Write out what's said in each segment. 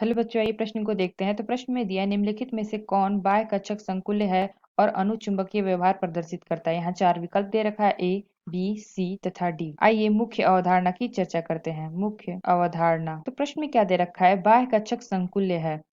Hello बच्चों, आइए प्रश्न को देखते हैं। तो प्रश्न में दिया है, निम्नलिखित में से कौन बाह्य कक्षक संकुल्य है और अनुचुंबकीय व्यवहार प्रदर्शित करता है। यहाँ चार विकल्प दे रखा है, ए, बी, सी तथा डी। आइए मुख्य अवधारणा की चर्चा करते हैं। मुख्य अवधारणा, तो प्रश्न में क्या दे रखा है, बाह्य कक्षक संकुल्य है। तो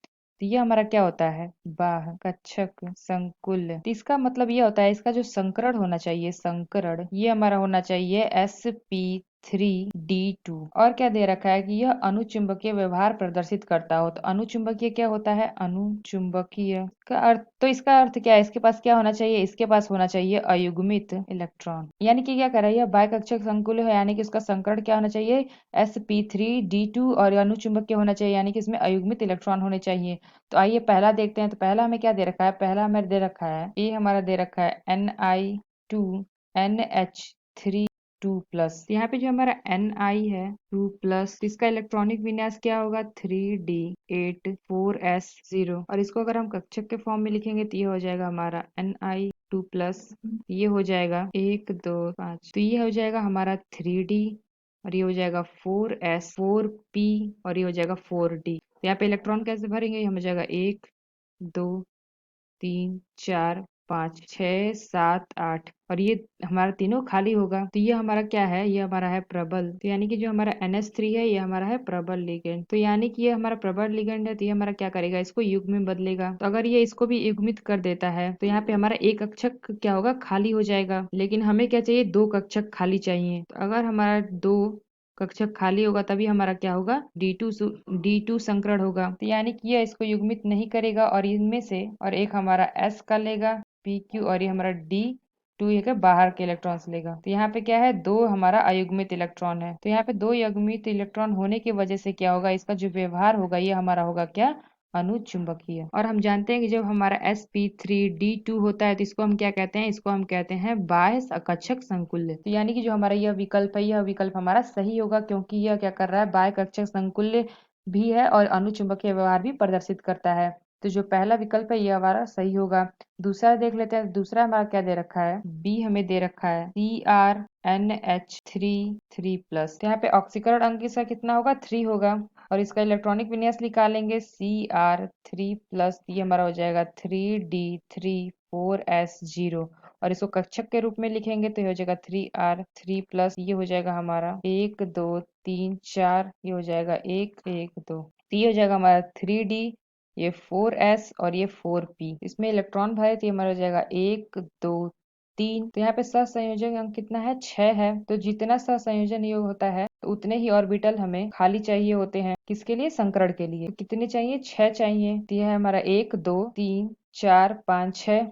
ये हमारा क्या होता है, बाह्य कक्षक संकुल्य। तो इसका मतलब ये होता है, इसका जो संकरण होना चाहिए, संकरण ये हमारा होना चाहिए sp3d2। और क्या दे रखा है कि यह अनुचुंबकीय व्यवहार प्रदर्शित करता हो। तो अनुचुंबकीय क्या होता है, अनुचुंबकीय का अर्थ, तो इसका अर्थ क्या है, इसके पास क्या होना चाहिए, इसके पास होना चाहिए अयुग्मित इलेक्ट्रॉन। यानी कि क्या कर रहा है, यह बाह्य कक्षक संकुल्य है, यानी कि इसका संकरण क्या होना चाहिए, sp3d2। और अनुचुंबकीय होना चाहिए, यानी कि इसमें अयुग्मित इलेक्ट्रॉन होने चाहिए। तो आइए पहला देखते हैं। तो पहला हमें क्या दे रखा है, पहला हमें दे रखा है, ये हमारा दे रखा है Ni2NH3 2+। यहाँ पे जो हमारा Ni है 2+, इसका इलेक्ट्रॉनिक विन्यास क्या होगा, 3d8 4s0। और इसको अगर हम कक्षक के फॉर्म में लिखेंगे तो ये हो जाएगा हमारा Ni2+, ये हो जाएगा 1 2 5, तो ये हो जाएगा हमारा 3d, और ये हो जाएगा 4s 4p, और ये हो जाएगा 4d। तो यहाँ पे इलेक्ट्रॉन कैसे भरेंगे, ये हो जाएगा 1 2 3 4 5 6 7 8, और ये हमारा तीनों खाली होगा। तो ये हमारा क्या है, ये हमारा है प्रबल। तो यानी कि जो हमारा NH3 है, ये हमारा है प्रबल लिगेंड। तो यानी कि ये हमारा प्रबल लिगेंड है, तो ये हमारा क्या करेगा, इसको युग्म में बदलेगा। तो अगर ये इसको भी युग्मित कर देता है, तो यहाँ पे हमारा एक कक्षक क्या होगा, खाली हो जाएगा। लेकिन हमें क्या चाहिए, दो कक्षक खाली चाहिए। तो अगर हमारा दो कक्षक खाली होगा तभी हमारा क्या होगा, D2 संकरण होगा। तो यानी कि यह इसको युग्मित नहीं करेगा, और इनमें से और एक हमारा S का लेगा PQ, और ये हमारा D2 ये का बाहर के इलेक्ट्रॉन्स लेगा। तो यहाँ पे क्या है, दो हमारा अयुग्मित इलेक्ट्रॉन है। तो यहाँ पे दो युग्मित इलेक्ट्रॉन होने की वजह से क्या होगा, इसका जो व्यवहार होगा ये हमारा होगा क्या, अनुचुंबकीय। और हम जानते हैं कि जब हमारा sp3d2 होता है तो इसको हम क्या कहते हैं, इसको हम कहते हैं बाह्य आकर्षक संकुल्य। तो यानी कि जो हमारा यह विकल्प है, यह विकल्प हमारा सही होगा, क्योंकि यह क्या कर रहा है, बाह्य आकर्षक संकुल्य भी है और अनुचुंबकीय व्यवहार भी प्रदर्शित करता है। तो जो पहला विकल्प है ये हमारा सही होगा। दूसरा देख लेते हैं। दूसरा हमारा क्या दे रखा है, बी हमें दे रखा है CrNH3 3+। तो यहाँ पे ऑक्सीकरण अंक इसका कितना होगा, 3 होगा। और इसका इलेक्ट्रॉनिक विन्यास निकालेंगे Cr3+, ये हमारा हो जाएगा 3d3 4s0। और इसको कक्षक के रूप में लिखेंगे तो ये हो जाएगा 3r3+, ये हो जाएगा हमारा 1 2 3 4, ये हो जाएगा 1 1 2। तो ये हो जाएगा हमारा 3d, ये 4s और ये 4p। इसमें इलेक्ट्रॉन भरे तो ये हमारा हो जाएगा 1 2 3। तो यहाँ पे सहसंयोजन अंक कितना है, 6 है। तो जितना सहसंयोजन योग होता है तो उतने ही ऑर्बिटल हमें खाली चाहिए होते हैं, किसके लिए, संकरण के लिए। तो कितने चाहिए, 6 चाहिए। तो यह है हमारा 1 2 3 4 5 6।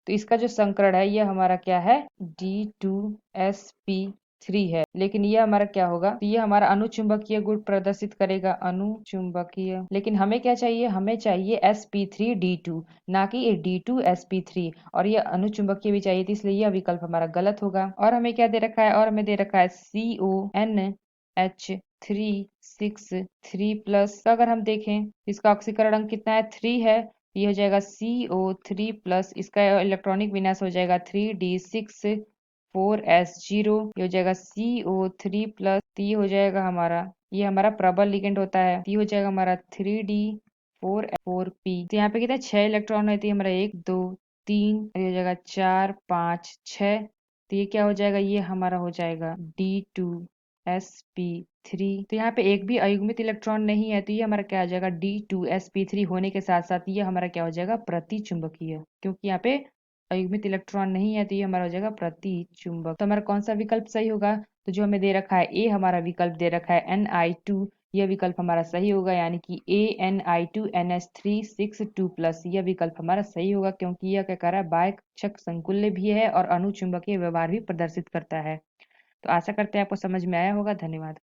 तो इसका जो संकरण है ये हमारा क्या है, D2sp3 है। लेकिन ये हमारा क्या होगा, तो ये हमारा अनुचुंबकीय गुण प्रदर्शित करेगा, अनुचुंबकीय। लेकिन हमें क्या चाहिए, हमें चाहिए sp3d2, ना कि D2sp3। और ये अनुचुंबकीय भी चाहिए, तो इसलिए यह विकल्प हमारा गलत होगा। और हमें क्या दे रखा है, और हमें दे रखा है CONH3 6 3+। तो अगर हम देखें इसका ऑक्सीकरण अंक कितना है, 3 है। ये हो जाएगा CO3+, इसका इलेक्ट्रॉनिक विन्यास हो जाएगा 3d6 4s0। ये हो जाएगा CO3+। तो ये हो जाएगा हमारा, ये हमारा प्रबल लिगेंड होता है। तो ये हो जाएगा हमारा 3d4 4p। तो यहाँ पे कितना 6 इलेक्ट्रॉन है, तो ये हमारा 1 2 3, ये हो जाएगा 4 5 6। तो ये क्या हो जाएगा, ये हमारा हो जाएगा D2sp3। तो यहाँ पे एक भी अयुग्मित इलेक्ट्रॉन नहीं है, तो ये हमारा क्या हो जाएगा, D2sp3 होने के साथ साथ ये हमारा क्या हो जाएगा, प्रतिचुंबकीय। क्योंकि यहाँ पे अयुग्मित इलेक्ट्रॉन नहीं है तो ये हमारा हो जाएगा प्रतिचुंबक। तो हमारा कौन सा विकल्प सही होगा, तो जो हमें दे रखा है ए, हमारा विकल्प दे रखा है Ni2, यह विकल्प हमारा सही होगा। यानी कि ANi2NH3 6 2+, यह विकल्प हमारा सही होगा, क्योंकि यह क्या कर रहा है, बाह्य कक्षक संकुल्य भी है और अनुचुंबकीय व्यवहार भी प्रदर्शित करता है। तो आशा करते हैं आपको समझ में आया होगा। धन्यवाद।